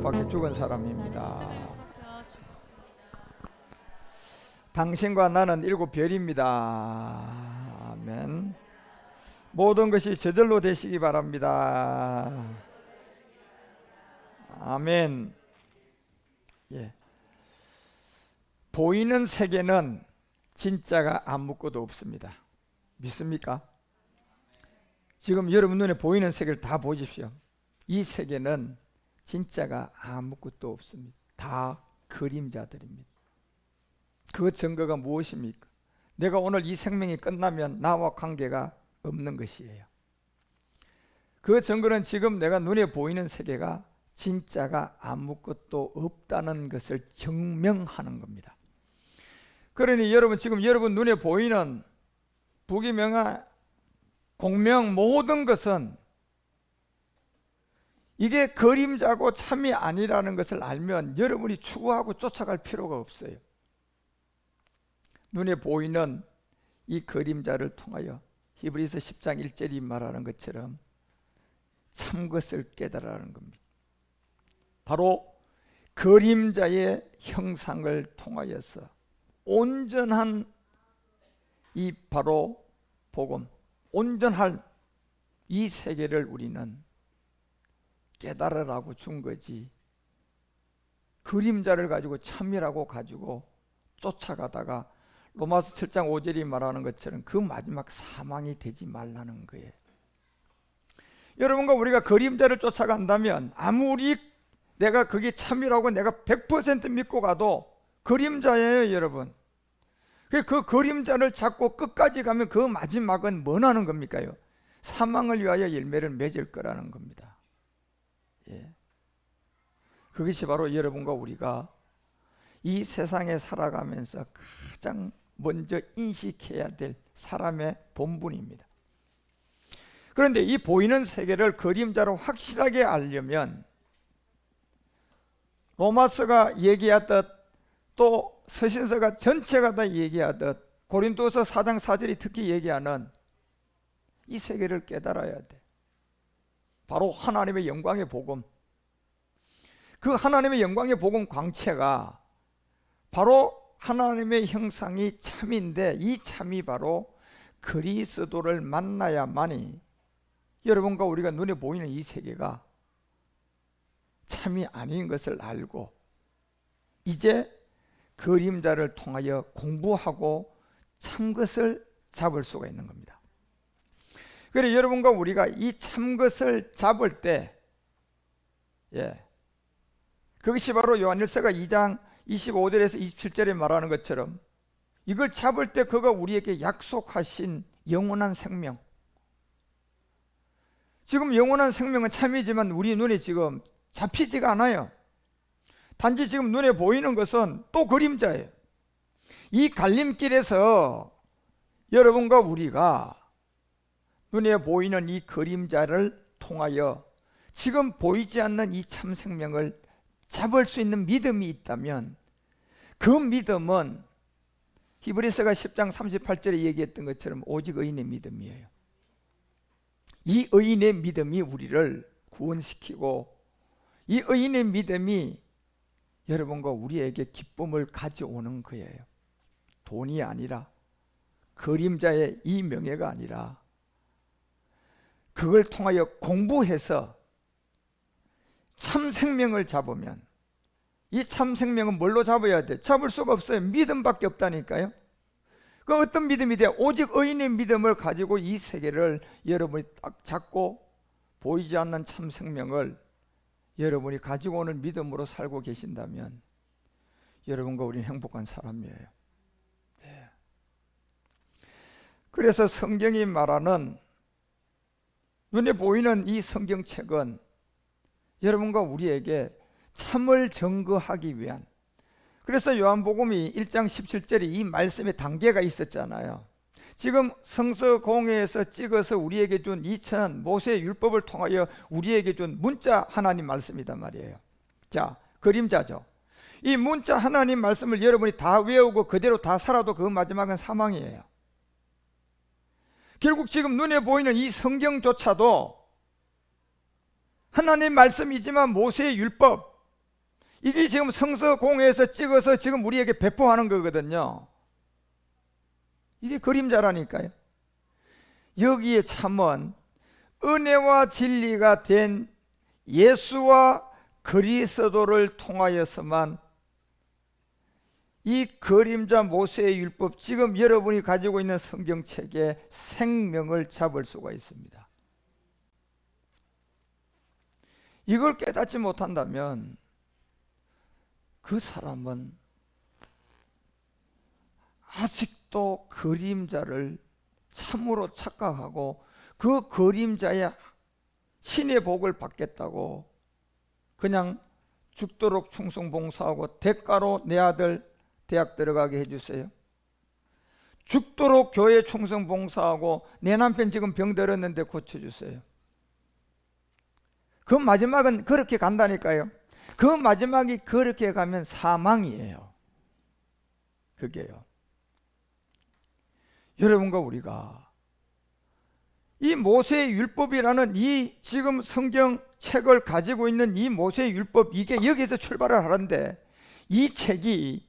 밖에 죽은 사람입니다. 당신과 나는 일곱 별입니다. 아멘. 모든 것이 저절로 되시기 바랍니다. 아멘. 예. 보이는 세계는 진짜가 아무것도 없습니다. 믿습니까? 지금 여러분 눈에 보이는 세계를 다 보십시오. 이 세계는 진짜가 아무것도 없습니다. 다 그림자들입니다. 그 증거가 무엇입니까? 내가 오늘 이 생명이 끝나면 나와 관계가 없는 것이에요. 그 증거는 지금 내가 눈에 보이는 세계가 진짜가 아무것도 없다는 것을 증명하는 겁니다. 그러니 여러분 지금 여러분 눈에 보이는 부귀명예, 공명 모든 것은 이게 그림자고 참이 아니라는 것을 알면 여러분이 추구하고 쫓아갈 필요가 없어요. 눈에 보이는 이 그림자를 통하여 히브리서 10장 1절이 말하는 것처럼 참 것을 깨달으라는 겁니다. 바로 그림자의 형상을 통하여서 온전한 이 바로 복음, 온전할 이 세계를 우리는 깨달으라고 준 거지, 그림자를 가지고 참이라고 가지고 쫓아가다가 로마서 7장 5절이 말하는 것처럼 그 마지막 사망이 되지 말라는 거예요. 여러분과 우리가 그림자를 쫓아간다면 아무리 내가 그게 참이라고 내가 100% 믿고 가도 그림자예요, 여러분. 그 그림자를 잡고 끝까지 가면 그 마지막은 뭐 나는 겁니까요? 사망을 위하여 열매를 맺을 거라는 겁니다. 예. 그것이 바로 여러분과 우리가 이 세상에 살아가면서 가장 먼저 인식해야 될 사람의 본분입니다. 그런데 이 보이는 세계를 그림자로 확실하게 알려면 로마서가 얘기하듯 또 서신서가 전체가 다 얘기하듯 고린도서 4장 4절이 특히 얘기하는 이 세계를 깨달아야 돼. 바로 하나님의 영광의 복음, 그 하나님의 영광의 복음 광채가 바로 하나님의 형상이 참인데 이 참이 바로 그리스도를 만나야만이 여러분과 우리가 눈에 보이는 이 세계가 참이 아닌 것을 알고 이제 그림자를 통하여 공부하고 참것을 잡을 수가 있는 겁니다. 그래서 여러분과 우리가 이 참것을 잡을 때, 그것이 바로 요한일서가 2장 25절에서 27절에 말하는 것처럼 이걸 잡을 때 그가 우리에게 약속하신 영원한 생명, 지금 영원한 생명은 참이지만 우리 눈에 지금 잡히지가 않아요. 단지 지금 눈에 보이는 것은 또 그림자예요. 이 갈림길에서 여러분과 우리가 눈에 보이는 이 그림자를 통하여 지금 보이지 않는 이 참 생명을 잡을 수 있는 믿음이 있다면 그 믿음은 히브리서가 10장 38절에 얘기했던 것처럼 오직 의인의 믿음이에요. 이 의인의 믿음이 우리를 구원시키고 이 의인의 믿음이 여러분과 우리에게 기쁨을 가져오는 거예요. 돈이 아니라 그림자의 이 명예가 아니라 그걸 통하여 공부해서 참 생명을 잡으면, 이 참 생명은 뭘로 잡아야 돼? 잡을 수가 없어요. 믿음밖에 없다니까요. 그 어떤 믿음이 돼? 오직 의인의 믿음을 가지고 이 세계를 여러분이 딱 잡고 보이지 않는 참 생명을 여러분이 가지고 오는 믿음으로 살고 계신다면 여러분과 우리는 행복한 사람이에요. 그래서 성경이 말하는 눈에 보이는 이 성경책은 여러분과 우리에게 참을 증거하기 위한, 그래서 요한복음이 1장 17절에 이 말씀의 단계가 있었잖아요. 지금 성서공회에서 찍어서 우리에게 준 2000 모세의 율법을 통하여 우리에게 준 문자 하나님 말씀이단 말이에요. 자, 그림자죠. 이 문자 하나님 말씀을 여러분이 다 외우고 그대로 다 살아도 그 마지막은 사망이에요. 결국 지금 눈에 보이는 이 성경조차도 하나님 말씀이지만 모세의 율법, 이게 지금 성서공회에서 찍어서 지금 우리에게 배포하는 거거든요. 이게 그림자라니까요. 여기에 참은 은혜와 진리가 된 예수와 그리스도를 통하여서만 이 그림자 모세의 율법, 지금 여러분이 가지고 있는 성경책에 생명을 잡을 수가 있습니다. 이걸 깨닫지 못한다면 그 사람은 아직도 그림자를 참으로 착각하고 그 그림자의 신의 복을 받겠다고 그냥 죽도록 충성봉사하고 대가로 내 아들 대학 들어가게 해주세요, 죽도록 교회 충성봉사하고 내 남편 지금 병들었는데 고쳐주세요. 그 마지막은 그렇게 간다니까요. 그 마지막이 그렇게 가면 사망이에요. 그게요. 여러분과 우리가 이 모세의 율법이라는 이 지금 성경책을 가지고 있는 이 모세의 율법, 이게 여기서 출발을 하는데 이 책이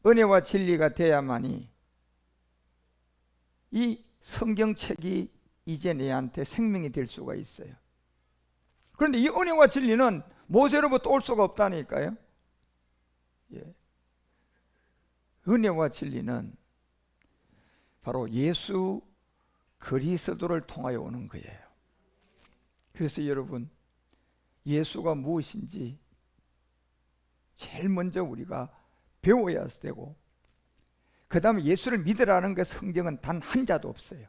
은혜와 진리가 돼야만이 이 성경책이 이제 내한테 생명이 될 수가 있어요. 그런데 이 은혜와 진리는 모세로부터 올 수가 없다니까요. 예. 은혜와 진리는 바로 예수 그리스도를 통하여 오는 거예요. 그래서 여러분, 예수가 무엇인지 제일 먼저 우리가 배워야 되고, 그 다음에 예수를 믿으라는 그 성경은 단 한 자도 없어요.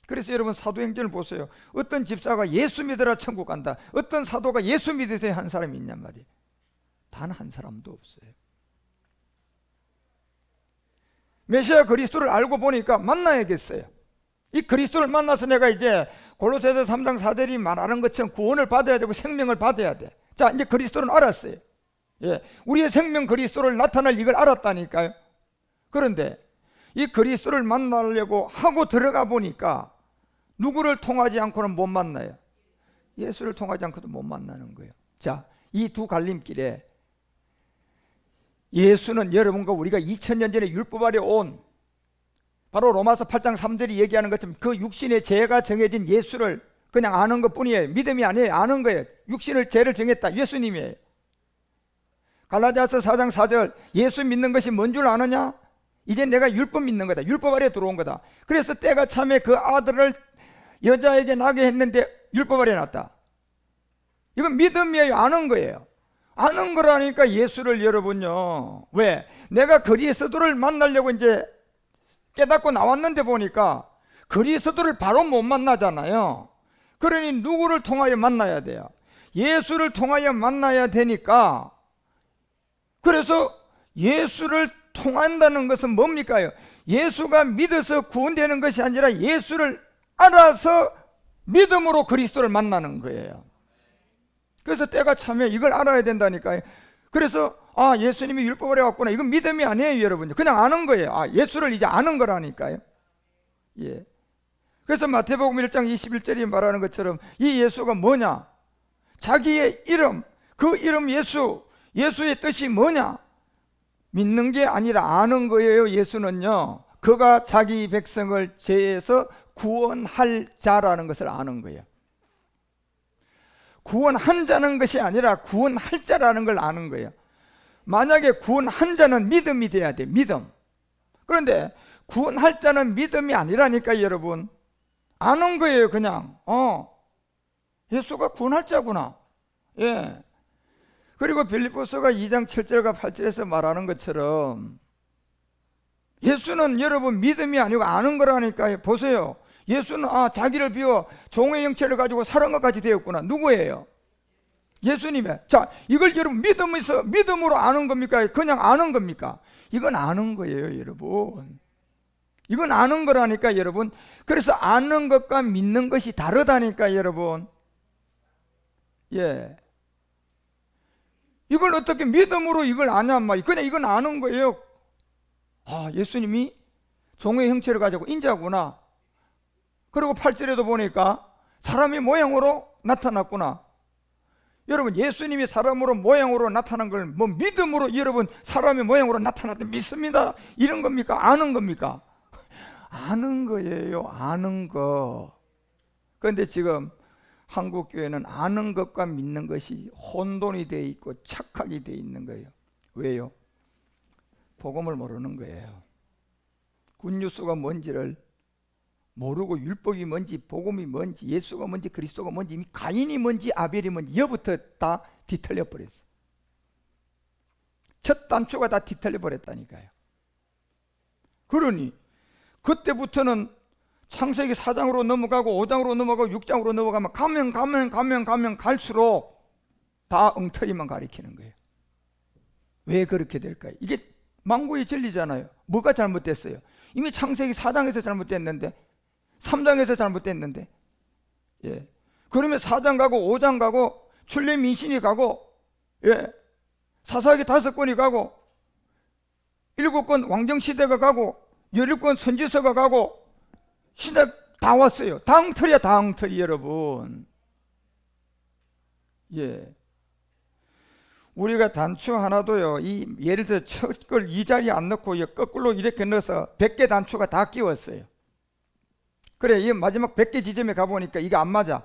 그래서 여러분 사도행전을 보세요. 어떤 집사가 예수 믿으라 천국 간다, 어떤 사도가 예수 믿으세요 한 사람이 있냔 말이에요. 단 한 사람도 없어요. 메시아 그리스도를 알고 보니까 만나야겠어요. 이 그리스도를 만나서 내가 이제 골로새서 3장 4절이 말하는 것처럼 구원을 받아야 되고 생명을 받아야 돼. 자, 이제 그리스도는 알았어요. 예, 우리의 생명 그리스도를 나타날 이걸 알았다니까요. 그런데 이 그리스도를 만나려고 하고 들어가 보니까 누구를 통하지 않고는 못 만나요. 예수를 통하지 않고도 못 만나는 거예요. 자, 이 두 갈림길에 예수는 여러분과 우리가 2000년 전에 율법 아래 온, 바로 로마서 8장 3절이 얘기하는 것처럼 그 육신의 죄가 정해진 예수를 그냥 아는 것 뿐이에요. 믿음이 아니에요. 아는 거예요. 육신을 죄를 정했다, 예수님이에요. 갈라디아서 4장 4절, 예수 믿는 것이 뭔 줄 아느냐? 이제 내가 율법 믿는 거다. 율법 아래 들어온 거다. 그래서 때가 참에 그 아들을 여자에게 낳게 했는데 율법 아래 놨다. 이건 믿음이에요. 아는 거예요. 아는 거라니까 예수를 여러분요. 왜? 내가 그리스도를 만나려고 이제 깨닫고 나왔는데 보니까 그리스도를 바로 못 만나잖아요. 그러니 누구를 통하여 만나야 돼요? 예수를 통하여 만나야 되니까, 그래서 예수를 통한다는 것은 뭡니까? 예수가 믿어서 구원되는 것이 아니라 예수를 알아서 믿음으로 그리스도를 만나는 거예요. 그래서 때가 참에 이걸 알아야 된다니까요. 그래서 예수님이 율법을 해왔구나, 이건 믿음이 아니에요 여러분. 그냥 아는 거예요. 예수를 이제 아는 거라니까요. 예. 그래서 마태복음 1장 21절이 말하는 것처럼 이 예수가 뭐냐? 자기의 이름, 그 이름 예수, 예수의 뜻이 뭐냐? 믿는 게 아니라 아는 거예요. 예수는요, 그가 자기 백성을 죄에서 구원할 자라는 것을 아는 거예요. 구원한 자는 것이 아니라 구원할 자라는 걸 아는 거예요. 만약에 구원한 자는 믿음이 돼야 돼, 믿음. 그런데 구원할 자는 믿음이 아니라니까 여러분. 아는 거예요. 그냥 예수가 구원할 자구나. 예. 그리고 빌립보서가 2장 7절과 8절에서 말하는 것처럼 예수는 여러분 믿음이 아니고 아는 거라니까요. 보세요. 예수는 자기를 비워 종의 형체를 가지고 사는 것까지 되었구나. 누구예요? 예수님의. 자, 이걸 여러분 믿음으로 아는 겁니까? 그냥 아는 겁니까? 이건 아는 거예요 여러분. 이건 아는 거라니까 여러분. 그래서 아는 것과 믿는 것이 다르다니까 여러분. 예. 이걸 어떻게 믿음으로 이걸 아냐 말이에요. 그냥 이건 아는 거예요. 예수님이 종의 형체를 가지고 인자구나. 그리고 8절에도 보니까 사람의 모양으로 나타났구나. 여러분, 예수님이 사람으로 모양으로 나타난 걸 뭐 믿음으로 여러분 사람의 모양으로 나타났다 믿습니다, 이런 겁니까? 아는 겁니까? 아는 거예요. 아는 거. 그런데 지금 한국 교회는 아는 것과 믿는 것이 혼돈이 되어 있고 착각이 되어 있는 거예요. 왜요? 복음을 모르는 거예요. 굿뉴스가 뭔지를 모르고, 율법이 뭔지, 복음이 뭔지, 예수가 뭔지, 그리스도가 뭔지, 이미 가인이 뭔지 아벨이 뭔지 여부터 다 뒤틀려 버렸어. 첫 단추가 다 뒤틀려 버렸다니까요. 그러니 그때부터는 창세기 4장으로 넘어가고 5장으로 넘어가고 6장으로 넘어가면 가면 갈수록 다 엉터리만 가리키는 거예요. 왜 그렇게 될까요? 이게 만고의 진리잖아요. 뭐가 잘못됐어요? 이미 창세기 4장에서 잘못됐는데, 3장에서 잘못됐는데, 예. 그러면 4장 가고 5장 가고 출애굽 민신이 가고, 예. 사사기 5권이 가고 7권 왕정시대가 가고 17권 선지서가 가고 신약 다 왔어요. 다 엉터리야, 다 엉터리 여러분. 예. 우리가 단추 하나도요, 예를 들어 첫 걸 이 자리에 안 넣고 거꾸로 이렇게 넣어서 100개 단추가 다 끼웠어요. 그래, 이 마지막 100개 지점에 가보니까 이게 안 맞아.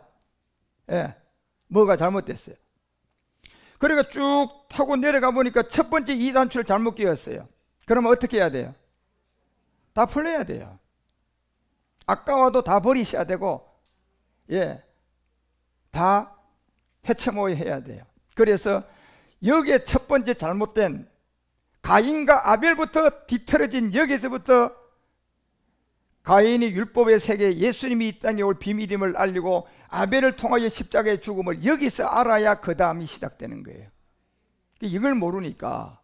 예. 뭐가 잘못됐어요. 그러니까 쭉 타고 내려가 보니까 첫 번째 이 단추를 잘못 끼웠어요. 그러면 어떻게 해야 돼요? 다 풀려야 돼요. 아까워도 다 버리셔야 되고, 예, 다 해체모여 해야 돼요. 그래서 여기에 첫 번째 잘못된 가인과 아벨부터 뒤틀어진, 여기서부터 가인이 율법의 세계에 예수님이 이 땅에 올 비밀임을 알리고 아벨을 통하여 십자가의 죽음을 여기서 알아야 그 다음이 시작되는 거예요. 이걸 모르니까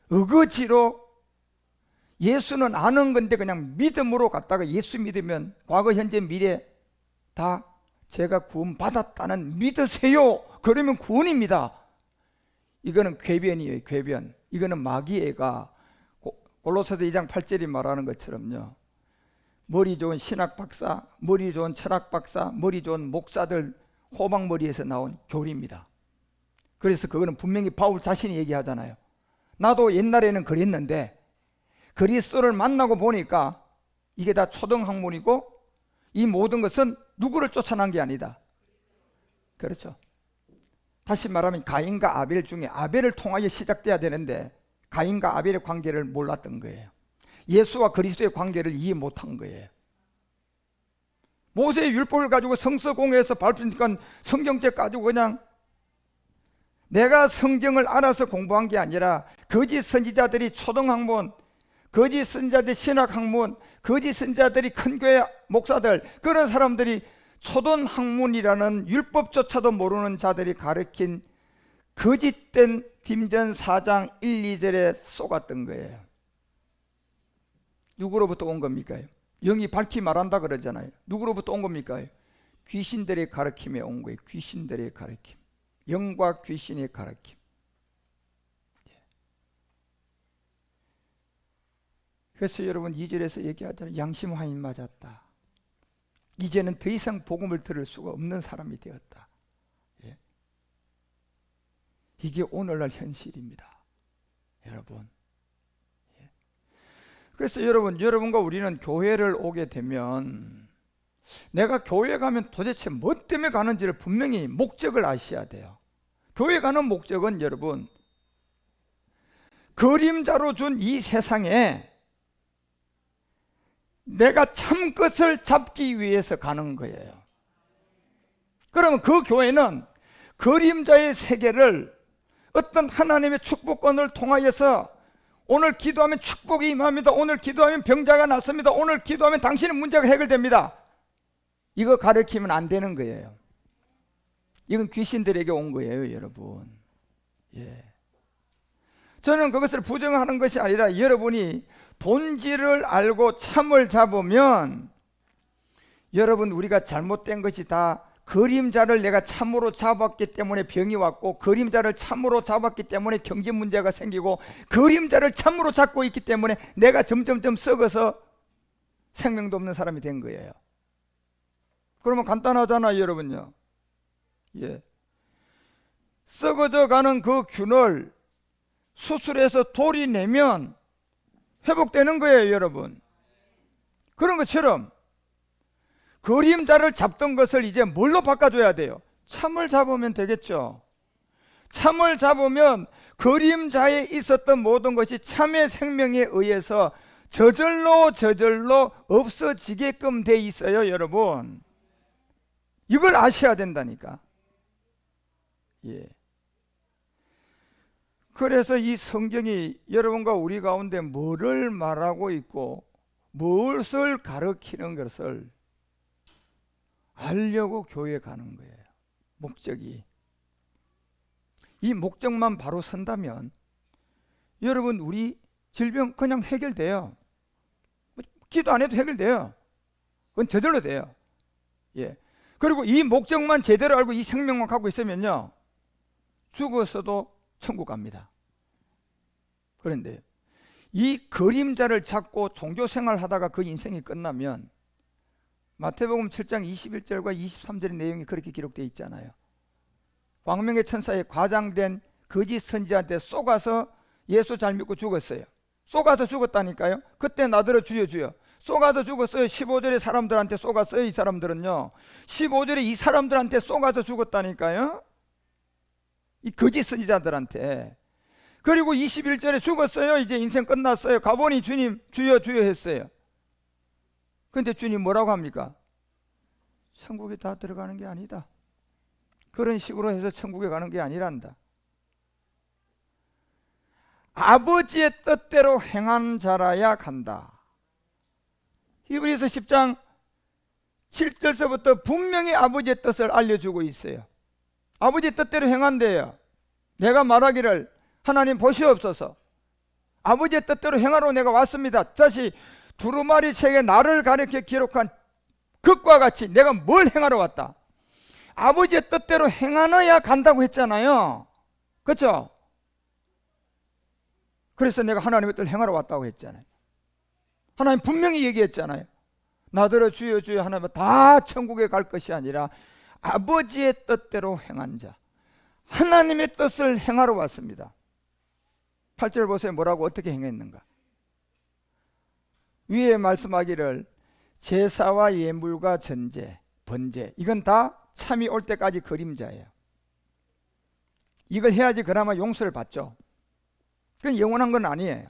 어거지로 예수는 아는 건데 그냥 믿음으로 갔다가 예수 믿으면 과거 현재 미래 다 제가 구원 받았다는 믿으세요, 그러면 구원입니다. 이거는 궤변이에요. 궤변. 이거는 마귀애가 골로새서 2장 8절이 말하는 것처럼요, 머리 좋은 신학 박사, 머리 좋은 철학 박사, 머리 좋은 목사들 호박머리에서 나온 교리입니다. 그래서 그거는 분명히 바울 자신이 얘기하잖아요. 나도 옛날에는 그랬는데 그리스도를 만나고 보니까 이게 다 초등학문이고 이 모든 것은 누구를 쫓아난 게 아니다. 그렇죠. 다시 말하면 가인과 아벨 중에 아벨을 통하여 시작돼야 되는데 가인과 아벨의 관계를 몰랐던 거예요. 예수와 그리스도의 관계를 이해 못한 거예요. 모세의 율법을 가지고 성서공회에서 발표니까 성경책 가지고 그냥 내가 성경을 알아서 공부한 게 아니라 거짓 선지자들이 초등학문, 거짓 선지자들이 신학학문, 거짓 선지자들이 큰 교회 목사들, 그런 사람들이 초등학문이라는 율법조차도 모르는 자들이 가르친 거짓된 딤전 4장 1, 2절에 속았던 거예요. 누구로부터 온 겁니까? 영이 밝히 말한다 그러잖아요. 누구로부터 온 겁니까? 귀신들의 가르침에 온 거예요. 귀신들의 가르침. 영과 귀신의 가르침. 그래서 여러분 2절에서 얘기하잖아요. 양심 화인 맞았다. 이제는 더 이상 복음을 들을 수가 없는 사람이 되었다. 예. 이게 오늘날 현실입니다, 여러분. 예. 그래서 여러분과 우리는 교회를 오게 되면 내가 교회 가면 도대체 뭐 때문에 가는지를 분명히 목적을 아셔야 돼요. 교회 가는 목적은 여러분, 그림자로 준 이 세상에 내가 참 것을 잡기 위해서 가는 거예요. 그러면 그 교회는 그림자의 세계를 어떤 하나님의 축복권을 통하여서 오늘 기도하면 축복이 임합니다, 오늘 기도하면 병자가 낫습니다, 오늘 기도하면 당신의 문제가 해결됩니다, 이거 가르치면 안 되는 거예요. 이건 귀신들에게 온 거예요, 여러분. 예. 저는 그것을 부정하는 것이 아니라 여러분이 본질을 알고 참을 잡으면, 여러분, 우리가 잘못된 것이 다 그림자를 내가 참으로 잡았기 때문에 병이 왔고, 그림자를 참으로 잡았기 때문에 경제 문제가 생기고, 그림자를 참으로 잡고 있기 때문에 내가 점점점 썩어서 생명도 없는 사람이 된 거예요. 그러면 간단하잖아요, 여러분요. 예. 썩어져 가는 그 균을 수술해서 돌이 내면 회복되는 거예요, 여러분. 그런 것처럼 그림자를 잡던 것을 이제 뭘로 바꿔줘야 돼요? 참을 잡으면 되겠죠. 참을 잡으면 그림자에 있었던 모든 것이 참의 생명에 의해서 저절로 없어지게끔 돼 있어요, 여러분. 이걸 아셔야 된다니까. 예. 그래서 이 성경이 여러분과 우리 가운데 뭐를 말하고 있고 무엇을 가르치는 것을 알려고 교회에 가는 거예요. 목적이. 이 목적만 바로 선다면 여러분 우리 질병 그냥 해결돼요. 기도 안 해도 해결돼요. 그건 저절로 돼요. 예. 그리고 이 목적만 제대로 알고 이 생명만 갖고 있으면요, 죽어서도 천국 갑니다. 그런데 이 그림자를 잡고 종교생활 하다가 그 인생이 끝나면 마태복음 7장 21절과 23절의 내용이 그렇게 기록되어 있잖아요. 광명의 천사에 과장된 거짓 선지자한테 속아서 예수 잘 믿고 죽었어요. 속아서 죽었다니까요. 그때 나더러 주여 주여. 속아서 죽었어요. 15절의 사람들한테 속았어요. 이 사람들은요, 15절에 이 사람들한테 속아서 죽었다니까요. 이 거짓 선지자들한테. 그리고 21절에 죽었어요. 이제 인생 끝났어요. 가보니 주님 주여 주여 했어요. 근데 주님 뭐라고 합니까? 천국에 다 들어가는 게 아니다. 그런 식으로 해서 천국에 가는 게 아니란다. 아버지의 뜻대로 행한 자라야 간다. 히브리서 10장 7절서부터 분명히 아버지의 뜻을 알려주고 있어요. 아버지의 뜻대로 행한대요. 내가 말하기를 하나님 보시옵소서, 아버지의 뜻대로 행하러 내가 왔습니다. 다시 두루마리 책에 나를 가리켜 기록한 것과 같이 내가 뭘 행하러 왔다? 아버지의 뜻대로 행하여야 간다고 했잖아요. 그렇죠? 그래서 내가 하나님의 뜻을 행하러 왔다고 했잖아요. 하나님 분명히 얘기했잖아요. 나더러 주여 주여 하나님은 다 천국에 갈 것이 아니라 아버지의 뜻대로 행한 자, 하나님의 뜻을 행하러 왔습니다. 8절 보세요. 뭐라고 어떻게 행했는가? 위에 말씀하기를 제사와 예물과 전제, 번제, 이건 다 참이 올 때까지 그림자예요. 이걸 해야지 그나마 용서를 받죠. 그건 영원한 건 아니에요.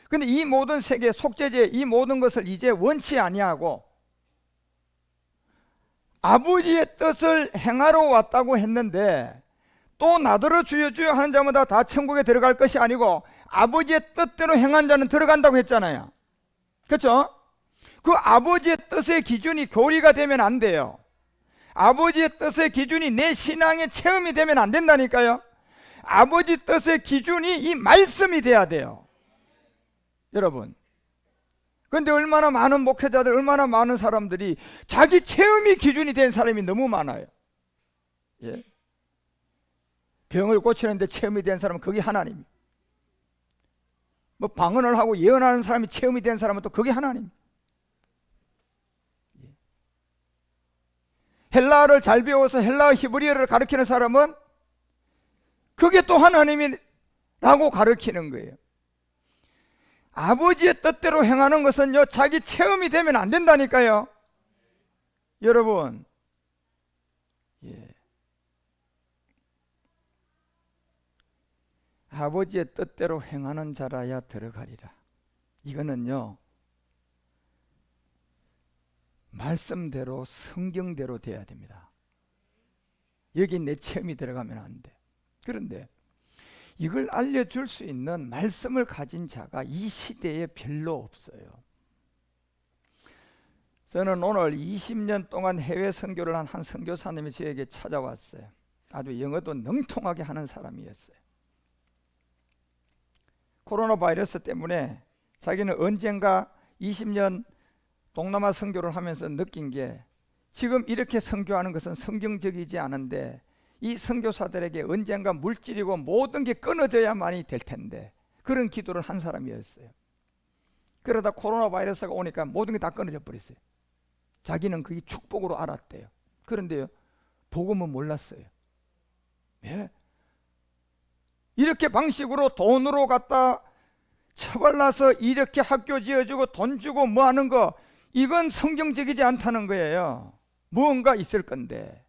근데 이 모든 세계 속죄제, 이 모든 것을 이제 원치 아니하고 아버지의 뜻을 행하러 왔다고 했는데, 또 나더러 주여 주여 하는 자마다 다 천국에 들어갈 것이 아니고 아버지의 뜻대로 행한 자는 들어간다고 했잖아요. 그렇죠? 그 아버지의 뜻의 기준이 교리가 되면 안 돼요. 아버지의 뜻의 기준이 내 신앙의 체험이 되면 안 된다니까요. 아버지 뜻의 기준이 이 말씀이 돼야 돼요, 여러분. 그런데 얼마나 많은 목회자들, 얼마나 많은 사람들이 자기 체험이 기준이 된 사람이 너무 많아요. 예. 병을 고치는데 체험이 된 사람은 그게 하나님. 뭐 방언을 하고 예언하는 사람이 체험이 된 사람은 또 그게 하나님. 헬라어를 잘 배워서 헬라어 히브리어를 가르치는 사람은 그게 또 하나님이라고 가르치는 거예요. 아버지의 뜻대로 행하는 것은요, 자기 체험이 되면 안 된다니까요, 여러분. 예. 아버지의 뜻대로 행하는 자라야 들어가리라. 이거는요, 말씀대로 성경대로 돼야 됩니다. 여기 내 체험이 들어가면 안 돼. 그런데 이걸 알려줄 수 있는 말씀을 가진 자가 이 시대에 별로 없어요. 저는 오늘 20년 동안 해외 선교를 한 선교사님이 저에게 찾아왔어요. 아주 영어도 능통하게 하는 사람이었어요. 코로나 바이러스 때문에 자기는 언젠가 20년 동남아 선교를 하면서 느낀 게, 지금 이렇게 선교하는 것은 성경적이지 않은데 이 선교사들에게 언젠가 물질이고 모든 게 끊어져야만이 될 텐데, 그런 기도를 한 사람이었어요. 그러다 코로나 바이러스가 오니까 모든 게 다 끊어져 버렸어요. 자기는 그게 축복으로 알았대요. 그런데요, 복음은 몰랐어요. 예? 이렇게 방식으로 돈으로 갖다 처발라서 이렇게 학교 지어주고 돈 주고 뭐 하는 거, 이건 성경적이지 않다는 거예요. 무언가 있을 건데,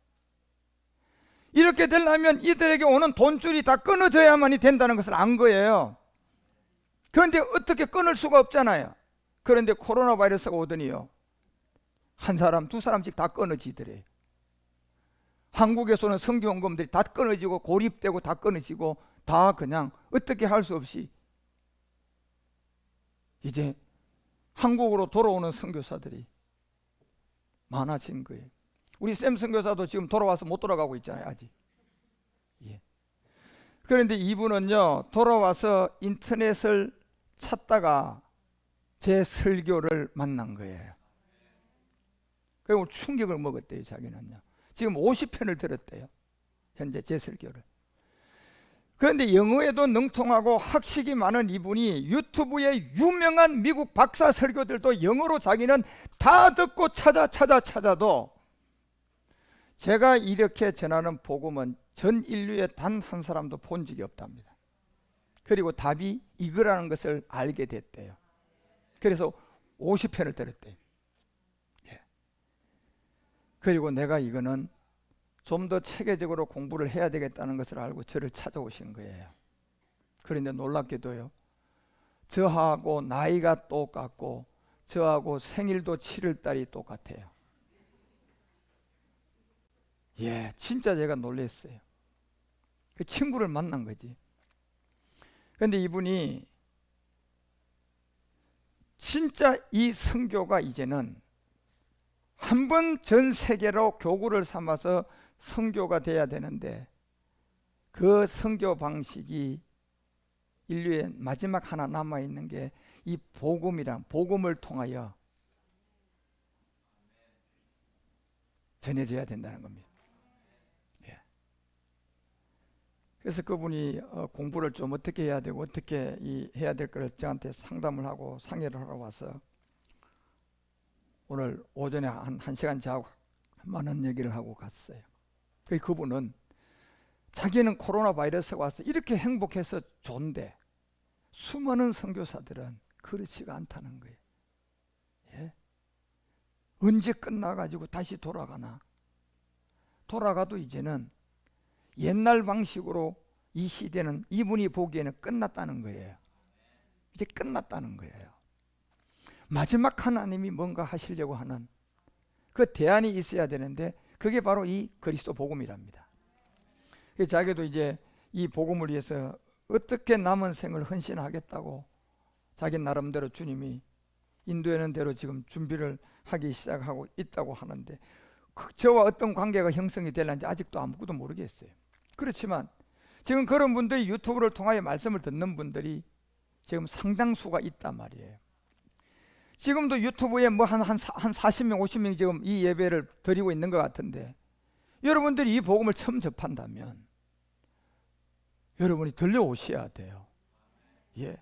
이렇게 되려면 이들에게 오는 돈줄이 다 끊어져야만이 된다는 것을 안 거예요. 그런데 어떻게 끊을 수가 없잖아요. 그런데 코로나 바이러스가 오더니요, 한 사람 두 사람씩 다 끊어지더래요. 한국에서는 선교원금들이 다 끊어지고 고립되고 다 끊어지고 다 그냥 어떻게 할 수 없이 이제 한국으로 돌아오는 선교사들이 많아진 거예요. 우리 샘 선교사도 지금 돌아와서 못 돌아가고 있잖아요, 아직. 예. 그런데 이분은요, 돌아와서 인터넷을 찾다가 제 설교를 만난 거예요. 그리고 충격을 먹었대요, 자기는요. 지금 50편을 들었대요, 현재 제 설교를. 그런데 영어에도 능통하고 학식이 많은 이분이 유튜브에 유명한 미국 박사 설교들도 영어로 자기는 다 듣고 찾아도 제가 이렇게 전하는 복음은 전 인류에 단 한 사람도 본 적이 없답니다. 그리고 답이 이거라는 것을 알게 됐대요. 그래서 50편을 들었대요. 예. 그리고 내가 이거는 좀 더 체계적으로 공부를 해야 되겠다는 것을 알고 저를 찾아오신 거예요. 그런데 놀랍게도요, 저하고 나이가 똑같고 저하고 생일도 7월달이 똑같아요. 예, 진짜 제가 놀랐어요. 그 친구를 만난 거지. 그런데 이분이 진짜 이 선교가 이제는 한 번 전 세계로 교구를 삼아서 선교가 돼야 되는데, 그 선교 방식이 인류의 마지막 하나 남아있는 게 이 복음을 통하여 전해져야 된다는 겁니다. 예. 그래서 그분이 공부를 좀 어떻게 해야 되고 어떻게 해야 될 거를 저한테 상담을 하고 상의를 하러 와서 오늘 오전에 한 1시간 자고 많은 얘기를 하고 갔어요. 그분은 자기는 코로나 바이러스가 와서 이렇게 행복해서 좋은데 수많은 선교사들은 그렇지가 않다는 거예요. 예? 언제 끝나가지고 다시 돌아가나? 돌아가도 이제는 옛날 방식으로 이 시대는 이분이 보기에는 끝났다는 거예요. 이제 끝났다는 거예요. 마지막 하나님이 뭔가 하시려고 하는 그 대안이 있어야 되는데, 그게 바로 이 그리스도 복음이랍니다. 그래서 자기도 이제 이 복음을 위해서 어떻게 남은 생을 헌신하겠다고 자기 나름대로 주님이 인도하는 대로 지금 준비를 하기 시작하고 있다고 하는데, 저와 어떤 관계가 형성이 되려는지 아직도 아무것도 모르겠어요. 그렇지만 지금 그런 분들이 유튜브를 통하여 말씀을 듣는 분들이 지금 상당수가 있단 말이에요. 지금도 유튜브에 뭐 한 40명 50명 지금 이 예배를 드리고 있는 것 같은데, 여러분들이 이 복음을 처음 접한다면 여러분이 들려오셔야 돼요. 예.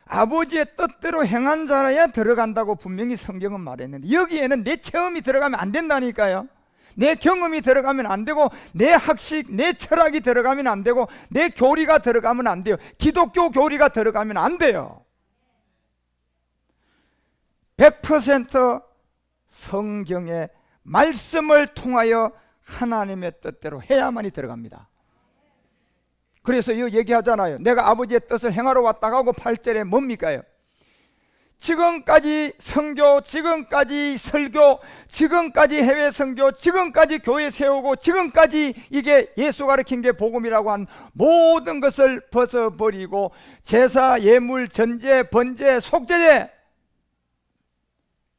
아버지의 뜻대로 행한 자라야 들어간다고 분명히 성경은 말했는데, 여기에는 내 체험이 들어가면 안 된다니까요. 내 경험이 들어가면 안 되고, 내 학식, 내 철학이 들어가면 안 되고, 내 교리가 들어가면 안 돼요. 기독교 교리가 들어가면 안 돼요. 100% 성경의 말씀을 통하여 하나님의 뜻대로 해야만이 들어갑니다. 그래서 이 얘기하잖아요. 내가 아버지의 뜻을 행하러 왔다가 하고 8절에 뭡니까요? 지금까지 선교, 지금까지 설교, 지금까지 해외 선교, 지금까지 교회 세우고, 지금까지 이게 예수 가르친 게 복음이라고 한 모든 것을 벗어버리고 제사, 예물, 전제, 번제, 속죄제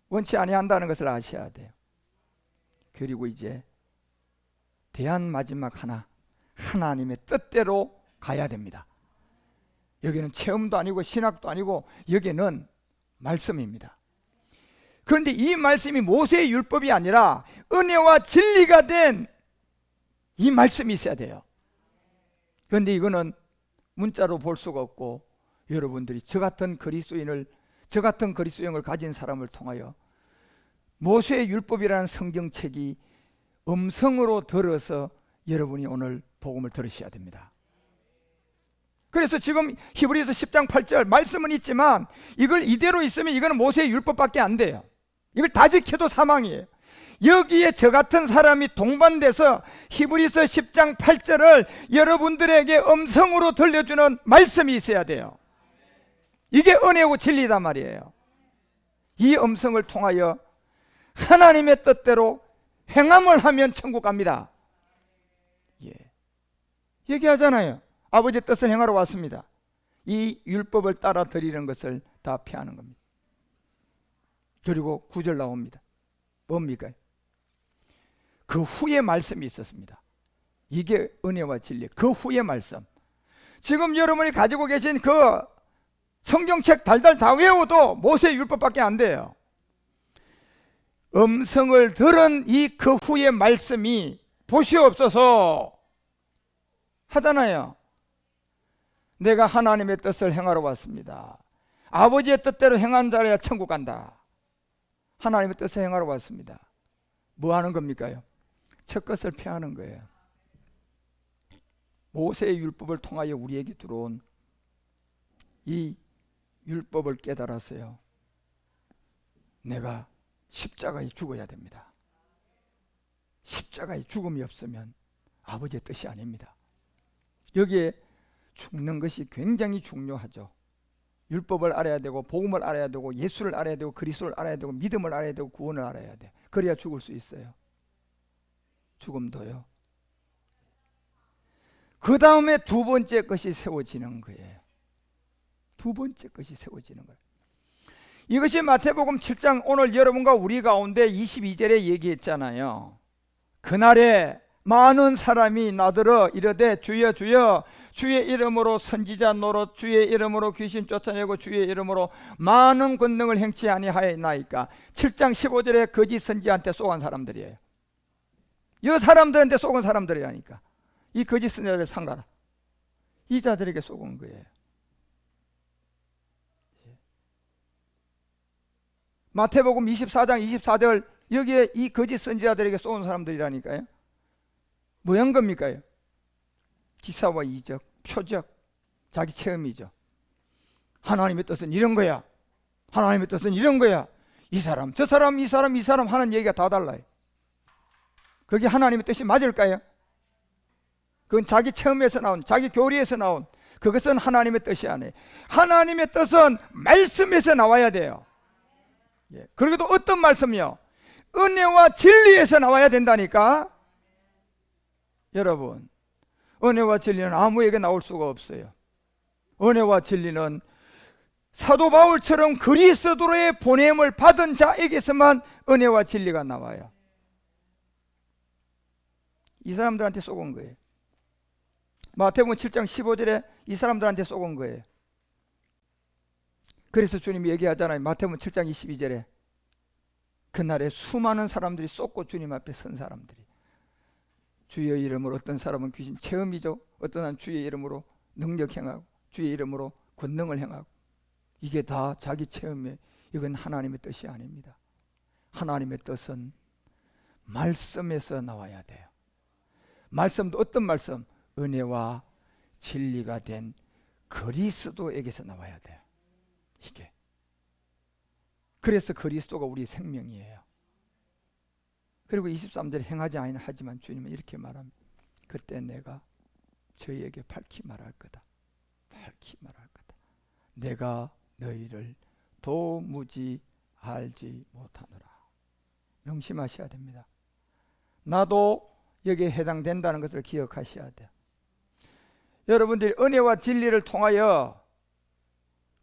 원치 아니한다는 것을 아셔야 돼요. 그리고 이제 대안 마지막 하나, 하나님의 뜻대로 가야 됩니다. 여기는 체험도 아니고 신학도 아니고 여기는 말씀입니다. 그런데 이 말씀이 모세의 율법이 아니라 은혜와 진리가 된 이 말씀이 있어야 돼요. 그런데 이거는 문자로 볼 수가 없고, 여러분들이 저 같은 그리스도인을, 저 같은 그리스도형을 가진 사람을 통하여 모세의 율법이라는 성경책이 음성으로 들어서 여러분이 오늘 복음을 들으셔야 됩니다. 그래서 지금 히브리서 10장 8절 말씀은 있지만 이걸 이대로 있으면 이거는 모세의 율법밖에 안 돼요. 이걸 다 지켜도 사망이에요. 여기에 저 같은 사람이 동반돼서 히브리서 10장 8절을 여러분들에게 음성으로 들려주는 말씀이 있어야 돼요. 이게 은혜고 진리단 말이에요. 이 음성을 통하여 하나님의 뜻대로 행함을 하면 천국 갑니다. 예. 얘기하잖아요. 아버지의 뜻을 행하러 왔습니다. 이 율법을 따라 드리는 것을 다 피하는 겁니다. 그리고 9절 나옵니다. 뭡니까? 그 후에 말씀이 있었습니다. 이게 은혜와 진리. 그 후에 말씀. 지금 여러분이 가지고 계신 그 성경책 달달 다 외워도 모세의 율법밖에 안 돼요. 음성을 들은 이 그 후의 말씀이 보시옵소서 하잖아요. 내가 하나님의 뜻을 행하러 왔습니다. 아버지의 뜻대로 행한 자라야 천국 간다. 하나님의 뜻을 행하러 왔습니다. 뭐 하는 겁니까요? 첫 것을 피하는 거예요. 모세의 율법을 통하여 우리에게 들어온 이 율법을 깨달았어요. 내가 십자가에 죽어야 됩니다. 십자가에 죽음이 없으면 아버지의 뜻이 아닙니다. 여기에 죽는 것이 굉장히 중요하죠. 율법을 알아야 되고 복음을 알아야 되고 예수를 알아야 되고 그리스도를 알아야 되고 믿음을 알아야 되고 구원을 알아야 돼. 그래야 죽을 수 있어요. 죽음도요. 그 다음에 두 번째 것이 세워지는 거예요. 두 번째 것이 세워지는 거예요. 이것이 마태복음 7장 오늘 여러분과 우리 가운데 22절에 얘기했잖아요. 그날에 많은 사람이 나더러 이르되 주여 주여 주의 이름으로 선지자 노릇 주의 이름으로 귀신 쫓아내고 주의 이름으로 많은 권능을 행치 아니하였나이까. 7장 15절에 거짓 선지자한테 쏘간 사람들이에요. 이 사람들한테 쏘은 사람들이라니까. 이 거짓 선지자를 상가라. 이 자들에게 쏘은 거예요. 마태복음 24장 24절 여기에 이 거짓 선지자들에게 쏘은 사람들이라니까요. 뭐 한 겁니까요? 기사와 이적, 표적, 자기 체험이죠. 하나님의 뜻은 이런 거야. 하나님의 뜻은 이런 거야. 이 사람, 저 사람, 이 사람, 이 사람 하는 얘기가 다 달라요. 그게 하나님의 뜻이 맞을까요? 그건 자기 체험에서 나온, 자기 교리에서 나온, 그것은 하나님의 뜻이 아니에요. 하나님의 뜻은 말씀에서 나와야 돼요. 예. 그리고 어떤 말씀이요? 은혜와 진리에서 나와야 된다니까. 여러분, 은혜와 진리는 아무에게 나올 수가 없어요. 은혜와 진리는 사도 바울처럼 그리스도로의 보냄을 받은 자에게서만 은혜와 진리가 나와요. 이 사람들한테 쏘은 거예요. 마태복음 7장 15절에 이 사람들한테 쏘은 거예요. 그래서 주님이 얘기하잖아요. 마태복음 7장 22절에 그날에 수많은 사람들이 쏟고 주님 앞에 선 사람들이, 주의 이름으로 어떤 사람은 귀신 체험이죠. 어떤 사람은 주의 이름으로 능력 행하고 주의 이름으로 권능을 행하고, 이게 다 자기 체험에, 이건 하나님의 뜻이 아닙니다. 하나님의 뜻은 말씀에서 나와야 돼요. 말씀도 어떤 말씀? 은혜와 진리가 된 그리스도에게서 나와야 돼요. 이게. 그래서 그리스도가 우리 생명이에요. 그리고 23절에 행하지 아니하나 하지만 주님은 이렇게 말합니다. 그때 내가 저희에게 밝히 말할 거다. 밝히 말할 거다. 내가 너희를 도무지 알지 못하노라. 명심하셔야 됩니다. 나도 여기에 해당된다는 것을 기억하셔야 돼요. 여러분들이 은혜와 진리를 통하여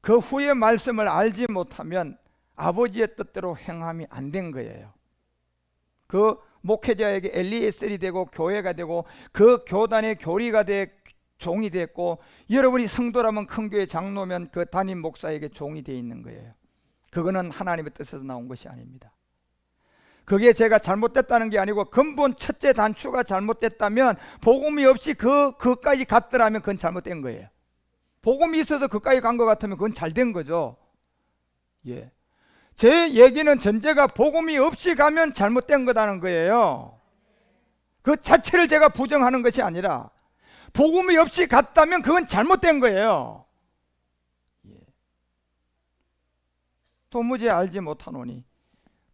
그 후의 말씀을 알지 못하면 아버지의 뜻대로 행함이 안 된 거예요. 그 목회자에게 엘리에셀이 되고 교회가 되고 그 교단의 교리가 돼 종이 됐고, 여러분이 성도라면 큰 교회 장로면 그 담임 목사에게 종이 되어 있는 거예요. 그거는 하나님의 뜻에서 나온 것이 아닙니다. 그게 제가 잘못됐다는 게 아니고 근본 첫째 단추가 잘못됐다면, 복음이 없이 그까지 갔더라면 그건 잘못된 거예요. 복음이 있어서 그까지 간 것 같으면 그건 잘 된 거죠. 예. 제 얘기는 전제가 복음이 없이 가면 잘못된 거다는 거예요. 그 자체를 제가 부정하는 것이 아니라 복음이 없이 갔다면 그건 잘못된 거예요. 도무지 알지 못하노니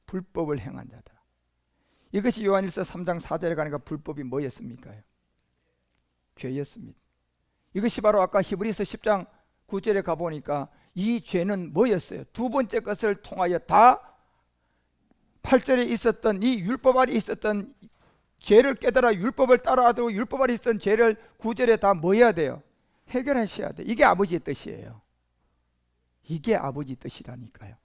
불법을 행한 자다. 이것이 요한일서 3장 4절에 가니까 불법이 뭐였습니까? 죄였습니다. 이것이 바로 아까 히브리서 10장 9절에 가보니까 이 죄는 뭐였어요? 두 번째 것을 통하여 다 8절에 있었던 이 율법 아래 있었던 죄를 깨달아 율법을 따라하도록 율법 아래 있었던 죄를 9절에 다 뭐 해야 돼요? 해결하셔야 돼요. 이게 아버지의 뜻이에요. 이게 아버지 뜻이라니까요.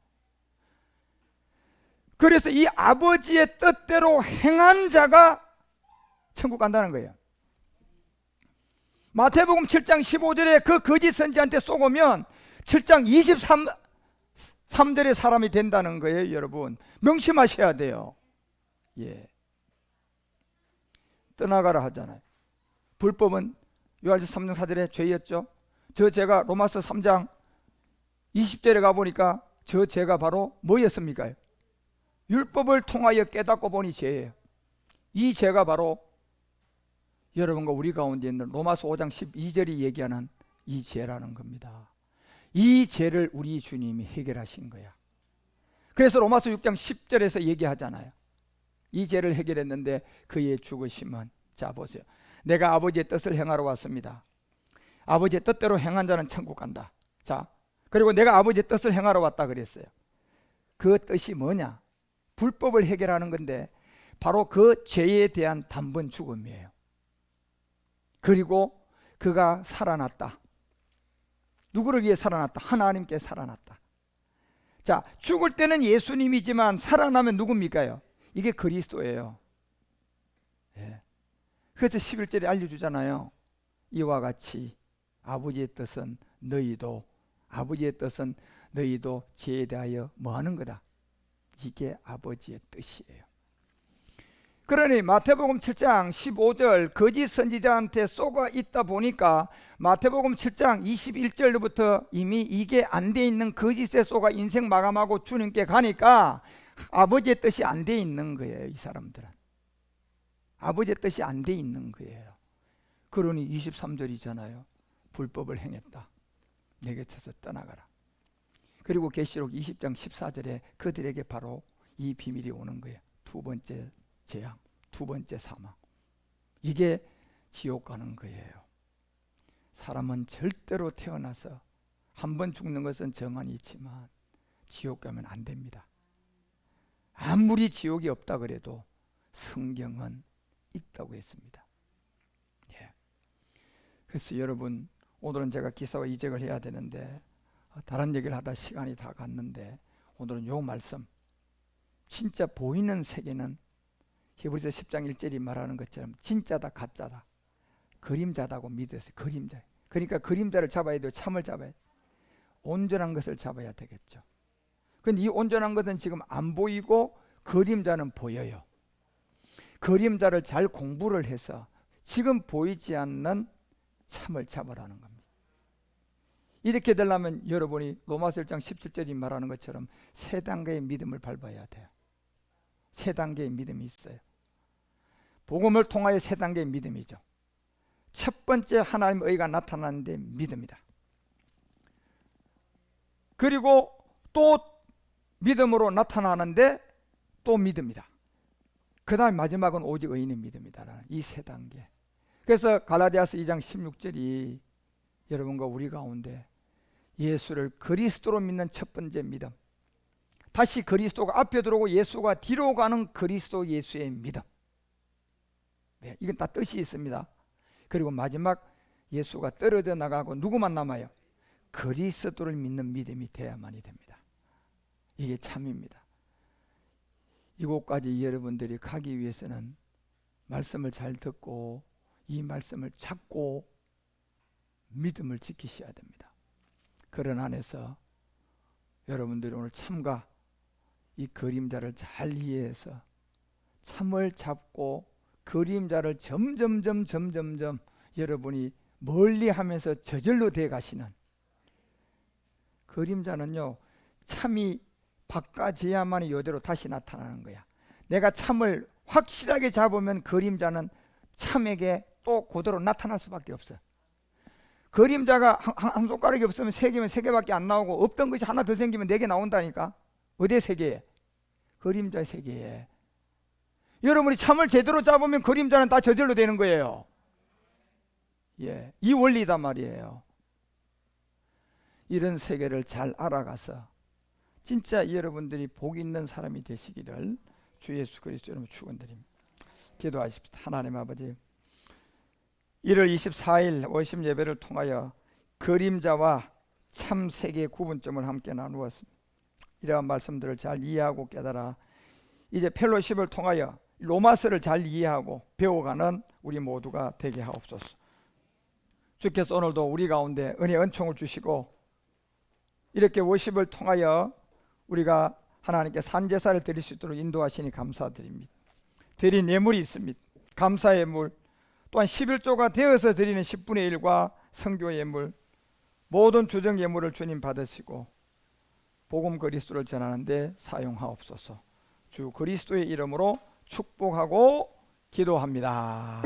그래서 이 아버지의 뜻대로 행한 자가 천국 간다는 거예요. 마태복음 7장 15절에 그 거짓 선지한테 속으면 7장 23절의 사람이 된다는 거예요. 여러분 명심하셔야 돼요. 떠나가라 하잖아요. 불법은 요한일서 3장 4절에 죄였죠. 저 죄가 로마서 3장 20절에 가보니까 저 죄가 바로 뭐였습니까? 율법을 통하여 깨닫고 보니 죄예요. 이 죄가 바로 여러분과 우리 가운데 있는 로마서 5장 12절이 얘기하는 이 죄라는 겁니다. 이 죄를 우리 주님이 해결하신 거야. 그래서 로마서 6장 10절에서 얘기하잖아요. 이 죄를 해결했는데 그의 죽으심은, 자 보세요, 내가 아버지의 뜻을 행하러 왔습니다. 아버지의 뜻대로 행한 자는 천국 간다. 자, 그리고 내가 아버지의 뜻을 행하러 왔다 그랬어요. 그 뜻이 뭐냐? 불법을 해결하는 건데 바로 그 죄에 대한 단번 죽음이에요. 그리고 그가 살아났다. 누구를 위해 살아났다? 하나님께 살아났다. 자, 죽을 때는 예수님이지만 살아나면 누굽니까요? 이게 그리스도예요. 그래서 11절에 알려주잖아요. 이와 같이 아버지의 뜻은 너희도 죄에 대하여 뭐하는 거다. 이게 아버지의 뜻이에요. 그러니 마태복음 7장 15절 거짓 선지자한테 쏘가 있다 보니까 마태복음 7장 21절부터 이미 이게 안 돼 있는 거짓의 쏘가 인생 마감하고 주님께 가니까 아버지의 뜻이 안 돼 있는 거예요. 이 사람들은 아버지의 뜻이 안 돼 있는 거예요. 그러니 23절이잖아요. 불법을 행했다. 내게 쳐서 떠나가라. 그리고 계시록 20장 14절에 그들에게 바로 이 비밀이 오는 거예요. 두 번째 재앙, 두 번째 사망. 이게 지옥 가는 거예요. 사람은 절대로 태어나서 한 번 죽는 것은 정한이 있지만 지옥 가면 안 됩니다. 아무리 지옥이 없다 그래도 성경은 있다고 했습니다. 그래서 여러분, 오늘은 제가 기사와 이적을 해야 되는데 다른 얘기를 하다 시간이 다 갔는데 오늘은 요 말씀, 진짜 보이는 세계는 히브리서 10장 1절이 말하는 것처럼 진짜다 가짜다 그림자다고 믿으세요. 그림자. 그러니까 그림자를 잡아야 돼요. 참을 잡아야 돼요. 온전한 것을 잡아야 되겠죠. 그런데 이 온전한 것은 지금 안 보이고 그림자는 보여요. 그림자를 잘 공부를 해서 지금 보이지 않는 참을 잡으라는 겁니다. 이렇게 되려면 여러분이 로마서 1장 17절이 말하는 것처럼 세 단계의 믿음을 밟아야 돼요. 세 단계의 믿음이 있어요. 복음을 통하여 세 단계의 믿음이죠. 첫 번째 하나님의 의가 나타나는데 믿음이다. 그리고 또 믿음으로 나타나는데 또 믿음이다. 그 다음 마지막은 오직 의인의 믿음이다. 이 세 단계. 그래서 갈라디아서 2장 16절이 여러분과 우리 가운데 예수를 그리스도로 믿는 첫 번째 믿음, 다시 그리스도가 앞에 들어오고 예수가 뒤로 가는 그리스도 예수의 믿음. 이건 다 뜻이 있습니다. 그리고 마지막 예수가 떨어져 나가고 누구만 남아요? 그리스도를 믿는 믿음이 돼야만이 됩니다. 이게 참입니다. 이곳까지 여러분들이 가기 위해서는 말씀을 잘 듣고 이 말씀을 찾고 믿음을 지키셔야 됩니다. 그런 안에서 여러분들이 오늘 참과 이 그림자를 잘 이해해서 참을 잡고 그림자를 점점점 여러분이 멀리하면서 저절로 돼 가시는, 그림자는요 참이 바꿔져야만 이대로 다시 나타나는 거야. 내가 참을 확실하게 잡으면 그림자는 참에게 또 그대로 나타날 수밖에 없어요. 그림자가 한 손가락이 없으면 세 개면 세 개밖에 안 나오고, 없던 것이 하나 더 생기면 네 개 나온다니까. 어디 세계에? 그림자 세계에. 여러분이 참을 제대로 잡으면 그림자는 다 저절로 되는 거예요. 예, 이 원리단 말이에요. 이런 세계를 잘 알아가서 진짜 여러분들이 복 있는 사람이 되시기를 주 예수 그리스도 이름으로 축원드립니다. 기도하십시다. 하나님 아버지, 1월 24일 월심 예배를 통하여 그림자와 참 세계의 구분점을 함께 나누었습니다. 이러한 말씀들을 잘 이해하고 깨달아 이제 펠로십을 통하여 로마서를 잘 이해하고 배워가는 우리 모두가 되게 하옵소서. 주께서 오늘도 우리 가운데 은혜 은총을 주시고 이렇게 워십을 통하여 우리가 하나님께 산제사를 드릴 수 있도록 인도하시니 감사드립니다. 드린 예물이 있습니다. 감사의 예물, 또한 11조가 되어서 드리는 10분의 1과 성교 예물, 모든 주정 예물을 주님 받으시고 복음 그리스도를 전하는 데 사용하옵소서. 주 그리스도의 이름으로 축복하고 기도합니다.